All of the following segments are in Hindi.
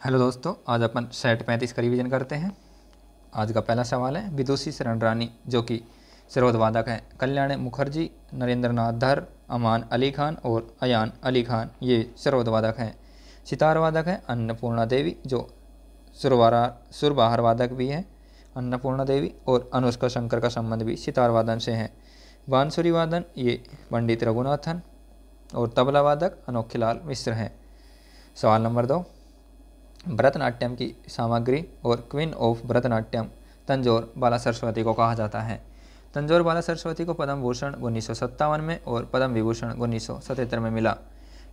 हेलो दोस्तों, आज अपन सेट 35 का रिवीजन करते हैं। आज का पहला सवाल है, विदुषी शरण रानी जो कि सरोदवादक हैं, कल्याण मुखर्जी, नरेंद्र नाथ धर, अमान अली खान और अयान अली खान, ये सरोदवादक हैं। सितार वादक हैं अन्नपूर्णा देवी जो सुरबहार वादक भी हैं अन्नपूर्णा देवी, और अनुष्का शंकर का संबंध भी सितार वादन से है। बांसुरी वादन ये पंडित रघुनाथन, और तबला वादक अनोखीलाल मिश्र हैं। सवाल नंबर 2, भरतनाट्यम की सामग्री और क्वीन ऑफ भरतनाट्यम तंजौर बाला सरस्वती को कहा जाता है। तंजौर बाला सरस्वती को पद्म भूषण 1957 में और पद्म विभूषण 1977 में मिला।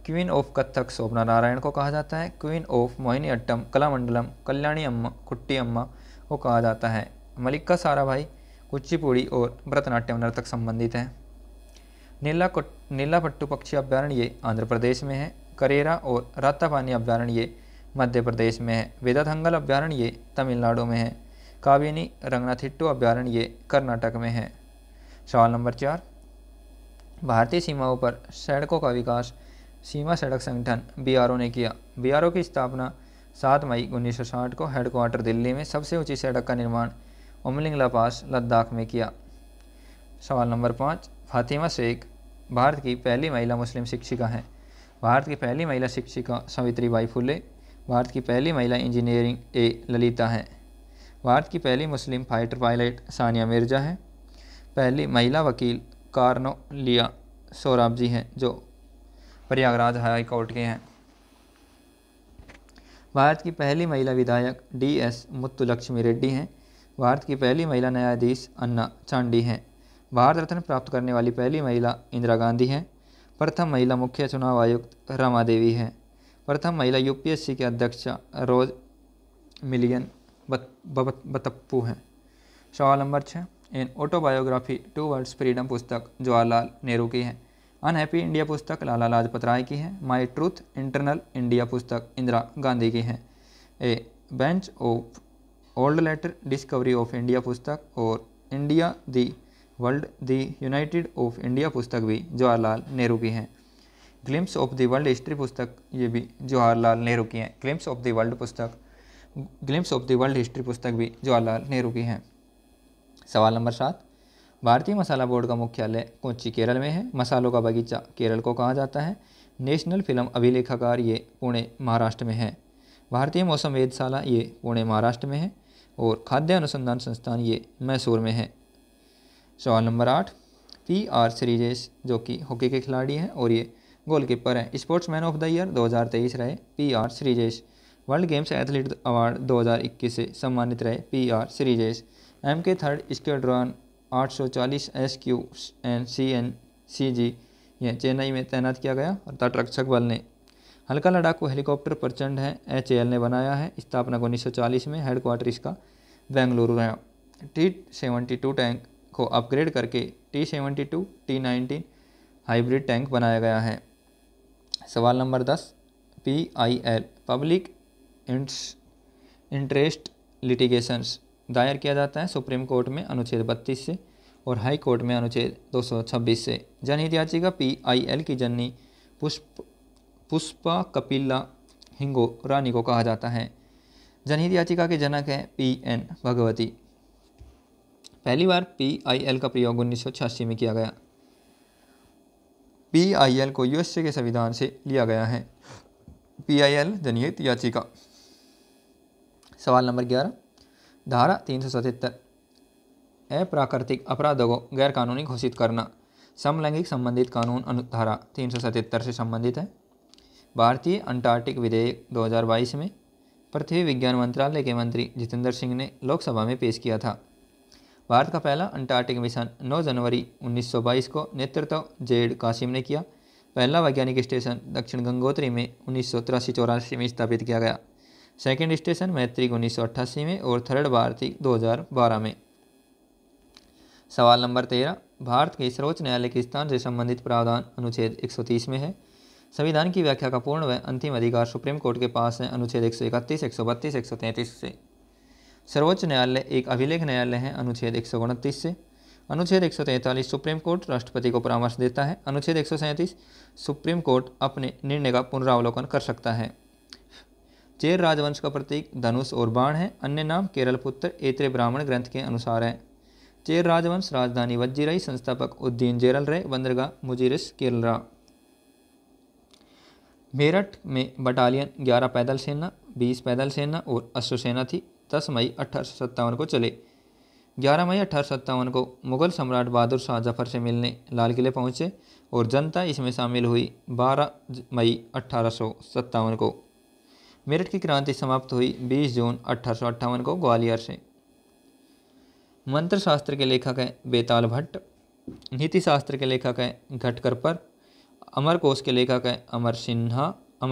क्वीन ऑफ कथक शोभना नारायण को कहा जाता है। क्वीन ऑफ मोहिनी अट्टम कलामंडलम कल्याणी अम्मा कुट्टी अम्मा को कहा जाता है। मलिका साराभाई कुचिपुड़ी और भरतनाट्यम नर्तक संबंधित हैं। नीला पट्टू पक्षी अभ्यारण्य ये आंध्र प्रदेश में है। करेरा और रातापानी अभ्यारण्य ये मध्य प्रदेश में है। वेदाथंगल अभ्यारण्य ये तमिलनाडु में है। काबिनी रंगनाथिट्टू अभ्यारण्य ये कर्नाटक में है। सवाल नंबर 4, भारतीय सीमाओं पर सड़कों का विकास सीमा सड़क संगठन BRO ने किया। BRO की स्थापना 7 मई 1960 को हेडक्वार्टर दिल्ली में सबसे ऊंची सड़क का निर्माण उमलिंगला पास लद्दाख में किया। सवाल नंबर 5, फातिमा शेख भारत की पहली महिला मुस्लिम शिक्षिका हैं। भारत की पहली महिला शिक्षिका सावित्रीबाई फुले। भारत की पहली महिला इंजीनियरिंग ललिता हैं। भारत की पहली मुस्लिम फाइटर पायलट सानिया मिर्जा हैं। पहली महिला वकील कार्नोलिया सोराबजी हैं जो प्रयागराज हाई कोर्ट के हैं। भारत की पहली महिला विधायक DS मुत्तुलक्ष्मी रेड्डी हैं। भारत की पहली महिला न्यायाधीश अन्ना चांडी हैं। भारत रत्न प्राप्त करने वाली पहली महिला इंदिरा गांधी हैं। प्रथम महिला मुख्य चुनाव आयुक्त रमा देवी हैं। प्रथम महिला UPSC के अध्यक्षा रोज मिलियन बतप्पू हैं। सवाल नंबर 6, इन ऑटोबायोग्राफी 2 वर्ड्स फ्रीडम पुस्तक जवाहरलाल नेहरू की है। अनहैप्पी इंडिया पुस्तक लाला लाजपत राय की है। माई ट्रूथ इंटरनल इंडिया पुस्तक इंदिरा गांधी की है। A bunch of old letter discovery of India पुस्तक और India the world the united of India पुस्तक भी जवाहरलाल नेहरू की है। Glimpse of the world history पुस्तक ये भी जवाहरलाल नेहरू की है। Glimpse of the world history पुस्तक भी जवाहरलाल नेहरू की है। सवाल नंबर 7, भारतीय मसाला बोर्ड का मुख्यालय कोच्चि केरल में है। मसालों का बगीचा केरल को कहा जाता है। नेशनल फिल्म अभिलेखागार ये पुणे महाराष्ट्र में है। भारतीय मौसम वेधशाला ये पुणे महाराष्ट्र में है। और खाद्य अनुसंधान संस्थान ये मैसूर में है। सवाल नंबर 8, PR श्रीजेश जो कि हॉकी के खिलाड़ी हैं और ये गोलकीपर हैं, स्पोर्ट्समैन ऑफ द ईयर 2023 रहे PR Sreejesh. World games athlete award 2021 से सम्मानित रहे PR Sreejesh. MK 3rd squadron 840 SQNCG यह चेन्नई में तैनात किया गया। और तटरक्षक बल ने हल्का लड़ाकू हेलीकॉप्टर प्रचंड है HAL ने बनाया है। स्थापना 1940 में। हेडक्वार्टर इसका बेंगलुरु रहा। T-72 टैंक को अपग्रेड करके T-72 T-19 हाइब्रिड टैंक बनाया गया है। सवाल number 10, PIL public interest litigations दायर किया जाता है सुप्रीम कोर्ट में अनुच्छेद 32 से और हाई कोर्ट में अनुच्छेद 226 से। जनहित याचिका PIL की जननी पुष्पा कपिला हिंगो रानी को कहा जाता है। जनहित याचिका के जनक हैं PN भगवती। पहली बार PIL का प्रयोग 1986 में किया गया। PIL को USA के संविधान से लिया गया है। PIL जनहित याचिका। सवाल नंबर 11, धारा 377 अप्राकृतिक अपराधों को गैरकानूनी घोषित करना समलैंगिक संबंधित कानून धारा 377 से संबंधित है। भारतीय अंटार्कटिक विधेयक 2022 में पृथ्वी विज्ञान मंत्रालय के मंत्री जितेंद्र सिंह ने लोकसभा में पेश किया था। भारत का पहला अंटार्कटिक मिशन 9 जनवरी 1922 को नेतृत्व जेड कासिम ने किया। पहला वैज्ञानिक स्टेशन दक्षिण गंगोत्री में 1983-84 में स्थापित किया गया। सेकंड स्टेशन मैत्रिक 1988 में और थर्ड भारती 2012 में। सवाल नंबर 13, भारत के सर्वोच्च न्यायालय के स्थान से संबंधित प्रावधान अनुच्छेद 130 में है। संविधान की व्याख्या का पूर्ण व अंतिम अधिकार सुप्रीम कोर्ट के पास है अनुच्छेद 131, 132, 133 से। सर्वोच्च न्यायालय एक अभिलेख न्यायालय है अनुच्छेद 129 से। अनुच्छेद 143 सुप्रीम कोर्ट राष्ट्रपति को परामर्श देता है। अनुच्छेद 137 सुप्रीम कोर्ट अपने निर्णय का पुनरावलोकन कर सकता है। चेर राजवंश का प्रतीक धनुष और बाण है। अन्य नाम केरल पुत्र ऐत्रेय ब्राह्मण ग्रंथ के अनुसार है। चेर राजवंश राजधानी वज्जिराई, संस्थापक उद्दीन जेरल रहे, बंदरगाह मुजीरिस केरल। मेरठ में बटालियन 11 पैदल सेना, 20 पैदल सेना और अश्वसेना थी। 10 मई 1857 को चले। 11 मई 1857 को मुगल सम्राट बहादुर शाह जफर से मिलने लाल किले पहुँचे और जनता इसमें शामिल हुई। 12 मई 1857 को मेरठ की क्रांति समाप्त हुई। 20 जून 1858 को ग्वालियर से। मंत्र शास्त्र के लेखक हैं बेताल भट्ट। नीति शास्त्र के लेखक हैं घटकरपर। अमर कोश के लेखक हैं अमर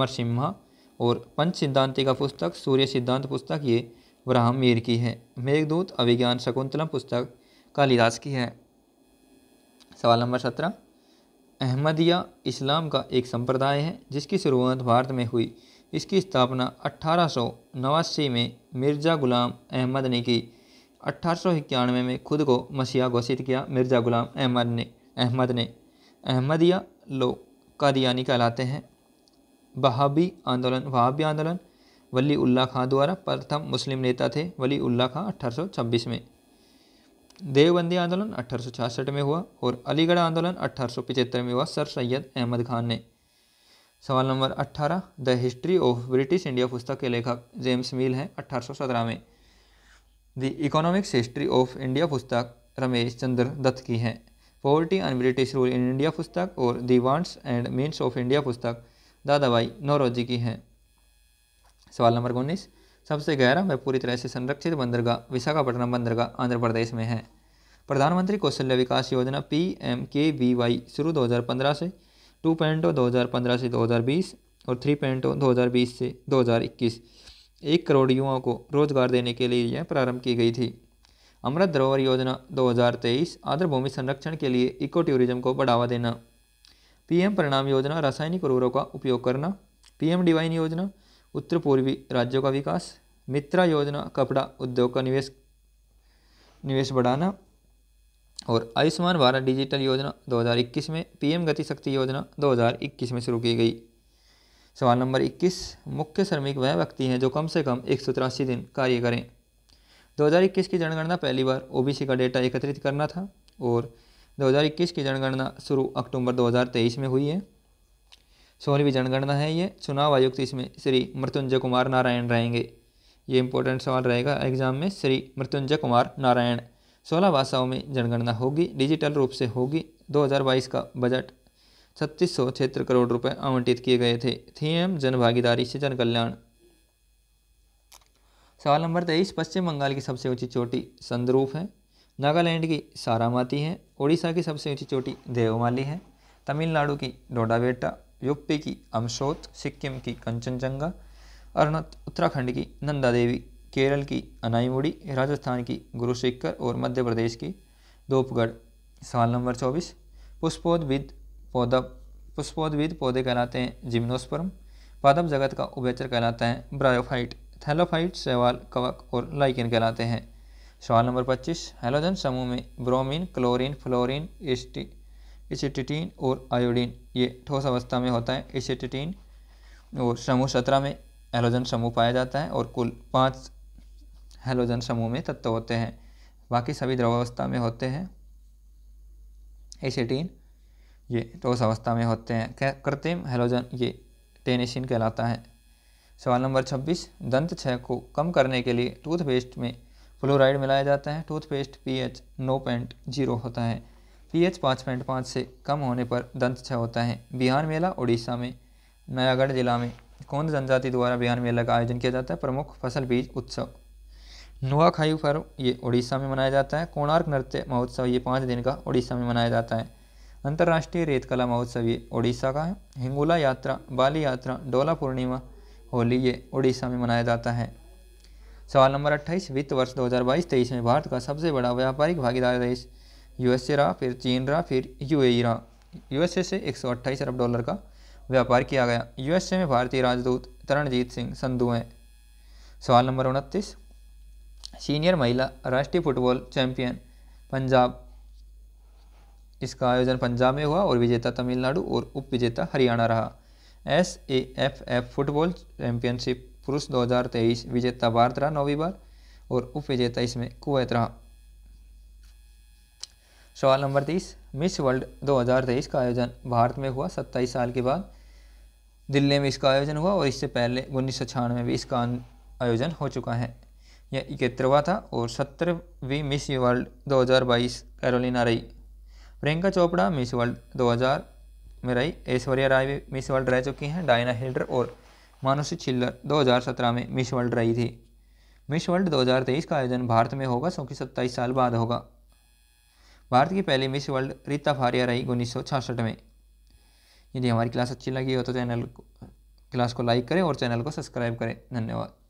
सिम्हा और पंच सिद्धांति का पुस्तक सूर्य सिद्धांत पुस्तक ये ब्राह्म मीर की है। मेघदूत अभिज्ञान शकुंतलम पुस्तक कालिदास की है। सवाल नंबर 17, अहमदिया इस्लाम का एक संप्रदाय है जिसकी शुरुआत भारत में हुई। इसकी स्थापना 1889 में मिर्ज़ा गुलाम अहमद ने की। 1891 में खुद को मसीहा घोषित किया मिर्ज़ा गुलाम अहमद ने। अहमदिया लोग कादियानी कहलाते हैं। वहाबी आंदोलन वली उल्लाह खां द्वारा प्रथम मुस्लिम नेता थे। वली उल्लाह खां 1826 में। देवबंदी आंदोलन 1866 में हुआ और अलीगढ़ आंदोलन 1875 में हुआ सर सैयद अहमद खान ने। सवाल number 18, the history of British India पुस्तक के लेखक जेम्स मिल हैं 1817 में। The economics history of India पुस्तक रमेश चंद्र दत्त की है। Poverty and British rule in India पुस्तक और the wants and means of India पुस्तक दादाभाई नौरोजी की है। सवाल नंबर 19, सबसे गहरा व पूरी तरह से संरक्षित बंदरगाह विशाखापट्टनम बंदरगाह आंध्र प्रदेश में है। प्रधानमंत्री कौशल्य विकास योजना PMKVY शुरू 2015 से 2.0 2015 से 2020 और 3.0 2020 से 2021 1 करोड़ युवाओं को रोजगार देने के लिए यह प्रारंभ की गई थी। अमृत धरोहर योजना 2023 आर्द्र भूमि संरक्षण के लिए इको टूरिज्म को बढ़ावा देना। PM परिणाम योजना रासायनिक उर्वरकों का उपयोग करना। PM डिवाइन योजना उत्तर पूर्वी राज्यों का विकास। मित्रा योजना कपड़ा उद्योग का निवेश बढ़ाना। और आयुष्मान भारत डिजिटल योजना 2021 में PM गति शक्ति योजना 2021 में शुरू की गई। सवाल नंबर 21, मुख्य श्रमिक वह व्यक्ति हैं जो कम से कम 183 दिन कार्य करें। 2021 की जनगणना पहली बार OBC का डेटा एकत्रित करना था और 2021 की जनगणना शुरू अक्टूबर 2023 में हुई है। 16वीं जनगणना है ये। चुनाव आयुक्त इसमें श्री मृत्युंजय कुमार नारायण रहेंगे। ये इंपॉर्टेंट सवाल रहेगा एग्जाम में। श्री मृत्युंजय कुमार नारायण। 16 भाषाओं में जनगणना होगी, डिजिटल रूप से होगी। 2022 का बजट 3676 करोड़ रुपए आवंटित किए गए थे। थीम जन भागीदारी से जन कल्याण। सवाल नंबर 23, पश्चिम बंगाल की सबसे ऊंची चोटी संदरूप है। नागालैंड की सारामाती है। उड़ीसा की सबसे ऊंची चोटी देवमाली है। तमिलनाडु की डोडाबेट्टा। यूपी की अमसोत। सिक्किम की कंचनजंगा। उत्तराखंड की नंदा देवी। केरल की अनाईमुड़ी। राजस्थान की गुरुशिखर और मध्य प्रदेश की धूपगढ़। सवाल नंबर 24, पुष्पोद्भिद पौधे कहलाते हैं जिम्नोस्पर्म। पादप जगत का उभयचर कहलाता है ब्रायोफाइट। थैलोफाइट शैवाल, कवक और लाइकेन कहलाते हैं। सवाल नंबर 25, हैलोजन समूह में ब्रोमीन, क्लोरीन, फ्लोरीन, एसिटिटीन और आयोडीन ये ठोस अवस्था में होता है। एसिटिटीन और समूह 17 में हैलोजन समूह पाया जाता है और कुल 5 हैलोजन समूह में तत्व होते हैं, बाकी सभी द्रव अवस्था में होते हैं। एसिटीन ये ठोस अवस्था में होते हैं। कृत्रिम हैलोजन ये टेनिसिन कहलाता है। सवाल नंबर 26, दंत क्षय को कम करने के लिए टूथपेस्ट में फ्लोराइड मिलाया जाता है। टूथपेस्ट pH 9.0 होता है। pH 5.5 से कम होने पर दंत क्षय होता है। बिहान मेला उड़ीसा में नयागढ़ जिला में कौन जनजाति द्वारा बिहान मेला का आयोजन किया जाता है? प्रमुख फसल बीज उत्सव। नुआखाई पर्व ये उड़ीसा में मनाया जाता है। कोणार्क नृत्य महोत्सव ये 5 दिन का उड़ीसा में मनाया जाता है। अंतर्राष्ट्रीय रेत कला महोत्सव ये उड़ीसा का है। हिंगोला यात्रा, बाली यात्रा, डोला पूर्णिमा, होली ये उड़ीसा में मनाया जाता है। सवाल नंबर 28, वित्त वर्ष 2022-23 में भारत का सबसे बड़ा व्यापारिक भागीदार देश USA रहा, फिर चीन रहा, फिर UAE रहा। USA से 128 अरब डॉलर का व्यापार किया गया। USA में भारतीय राजदूत तरणजीत सिंह संधू हैं। सवाल नंबर 29, सीनियर महिला राष्ट्रीय फुटबॉल चैंपियन पंजाब, इसका आयोजन पंजाब में हुआ और विजेता तमिलनाडु और उप विजेता हरियाणा रहा। SAFF फुटबॉल चैंपियनशिप पुरुष 2023 विजेता भारत रहा 9वीं बार और उप विजेता इसमें कुवैत रहा। सवाल नंबर 30, मिस वर्ल्ड 2023 का आयोजन भारत में हुआ 27 साल के बाद। दिल्ली में इसका आयोजन हुआ और इससे पहले 1996 में भी इसका आयोजन हो चुका है। यह 71वां था और 17वीं मिस वर्ल्ड 2022 कैरोलिना रही। प्रियंका चोपड़ा मिस वर्ल्ड 2000 में रही। ऐश्वर्या राय भी मिस वर्ल्ड रह चुकी हैं। डायना हिल्डर और मानुषी छिल्लर 2017 में मिस वर्ल्ड रही थी। मिस वर्ल्ड 2023 का आयोजन भारत में होगा क्योंकि 27 साल बाद होगा। भारत की पहली मिस वर्ल्ड रीता फारिया रही 1966 में। यदि हमारी क्लास अच्छी लगी हो तो क्लास को लाइक करें और चैनल को सब्सक्राइब करें। धन्यवाद।